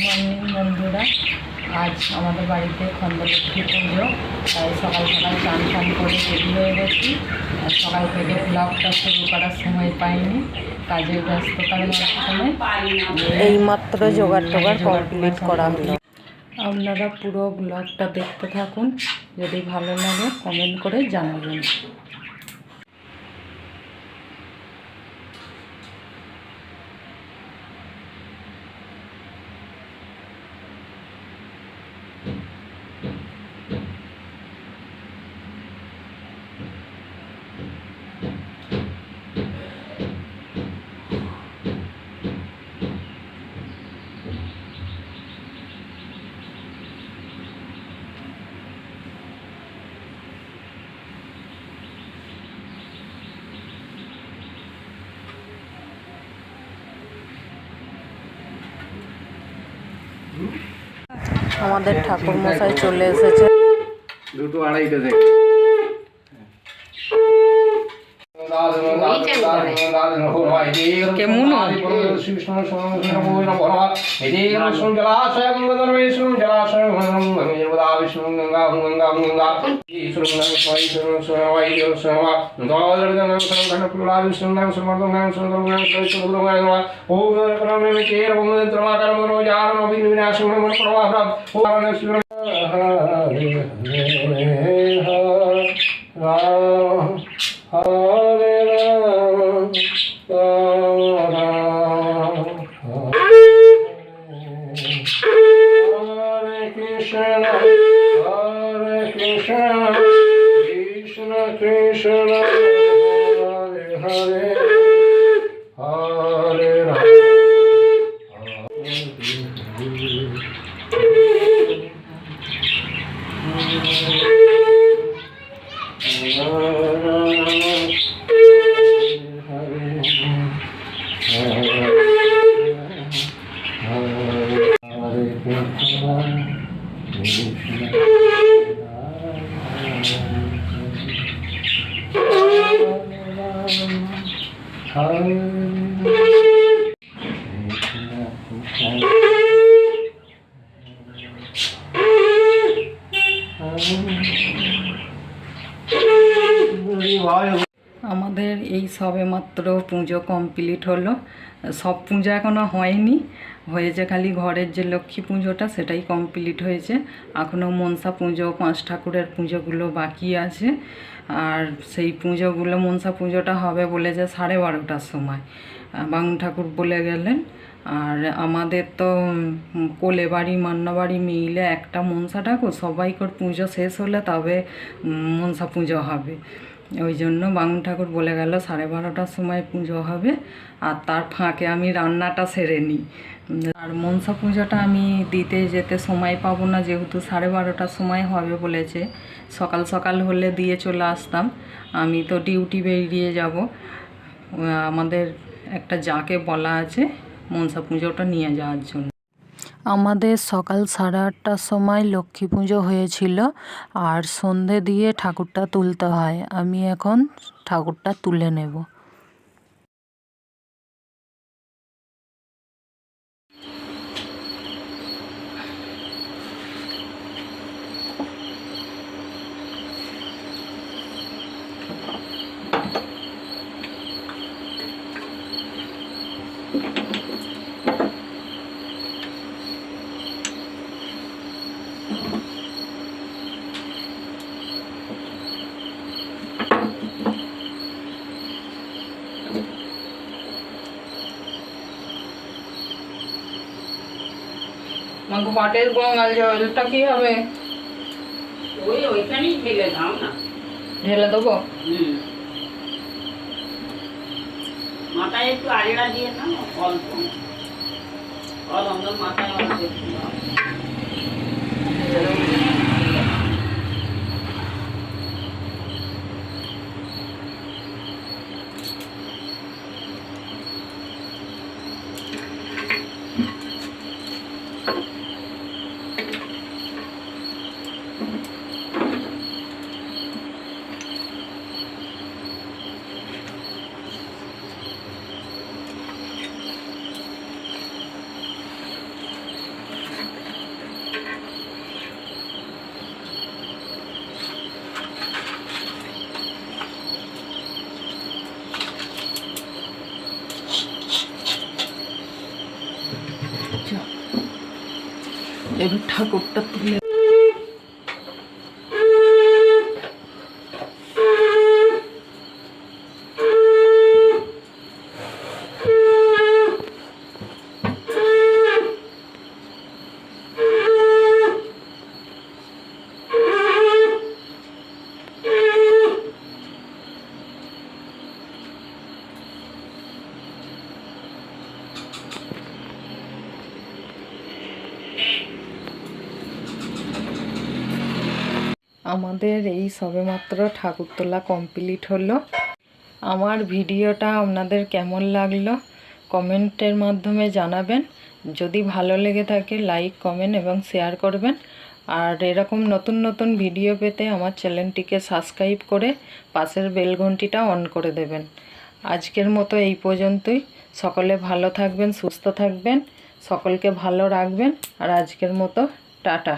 Morning বন্ধুরা। আজ আমাদের বাড়িতে খণ্ডলক্ষ্মী পুজো, তাই সকাল সকাল চান টান করে রেডি হয়ে গেছি। সকাল থেকে ব্লগটা শুরু করার সময় পাইনি, কাজের ব্যস্ততার মাধ্যমে এইমাত্র জোগাড় টোগাড় কমপ্লিট করা হলো। আপনারা পুরো ব্লগটা দেখতে থাকুন, যদি ভালো লাগে কমেন্ট করে জানাবেন। আমাদের ঠাকুর মশাই চলে এসেছে। দুটো আড়াইটা থেকে কেমন Hare Ram, Ram Ram, Hare Krishna, Krishna Krishna, Hare Hare, Hare Ram. আমাদের এই সবে মাত্র পুজো কমপ্লিট হলো। সব পুজো এখনও হয়নি, হয়েছে খালি ঘরের যে লক্ষ্মী পুজোটা সেটাই কমপ্লিট হয়েছে। এখনও মনসা পুজো, 5 ঠাকুরের পুজোগুলো বাকি আছে। আর সেই পুজোগুলো, মনসা পুজোটা হবে বলেছে 12:30টার সময়, বামুন ঠাকুর বলে গেলেন। আর আমাদের তো কোলে বাড়ি মান্না বাড়ি মিলে একটা মনসা ঠাকুর, সবাইকার পুজো শেষ হলে তবে মনসা পুজো হবে। ওই জন্য বামুন ঠাকুর বলে গেল 12:30টার সময় পুজো হবে, আর তার ফাঁকে আমি রান্নাটা সেরে নিই। আর মনসা পুজোটা আমি দিতে যেতে সময় পাবো না, যেহেতু 12:30টার সময় হবে বলেছে। সকাল সকাল হলে দিয়ে চলে আসতাম, আমি তো ডিউটি বেরিয়ে যাব। আমাদের একটা যাকে বলা আছে মনসা পুজোটা নিয়ে যাওয়ার জন্য। আমাদের সকাল 8:30টার সময় লক্ষ্মী পুজো হয়েছিল, আর সন্ধে দিয়ে ঠাকুরটা তুলতে হয়। আমি এখন ঠাকুরটা তুলে নেব। আমাকে পাটের গঙ্গাল জলটা কি হবে? ওইখানেই ঢেলে দাও না। ঢেলে দেবো? মাথায় একটু আলড়া দিয়ে দাও, অল্প অল্প মাথায় অল্প একটু দাও। এবার ঠাকুরটা তুলে আমাদের এই সবেমাত্র ঠাকুর তোলা কমপ্লিট হলো। আমার ভিডিওটা আপনাদের কেমন লাগলো কমেন্টের মাধ্যমে জানাবেন। যদি ভালো লেগে থাকে লাইক কমেন্ট এবং শেয়ার করবেন। আর এরকম নতুন নতুন ভিডিও পেতে আমার চ্যানেলটিকে সাবস্ক্রাইব করে পাশের বেল ঘন্টিটা অন করে দেবেন। আজকের মতো এই পর্যন্তই। সকলে ভালো থাকবেন, সুস্থ থাকবেন, সকলকে ভালো রাখবেন। আর আজকের মতো টাটা।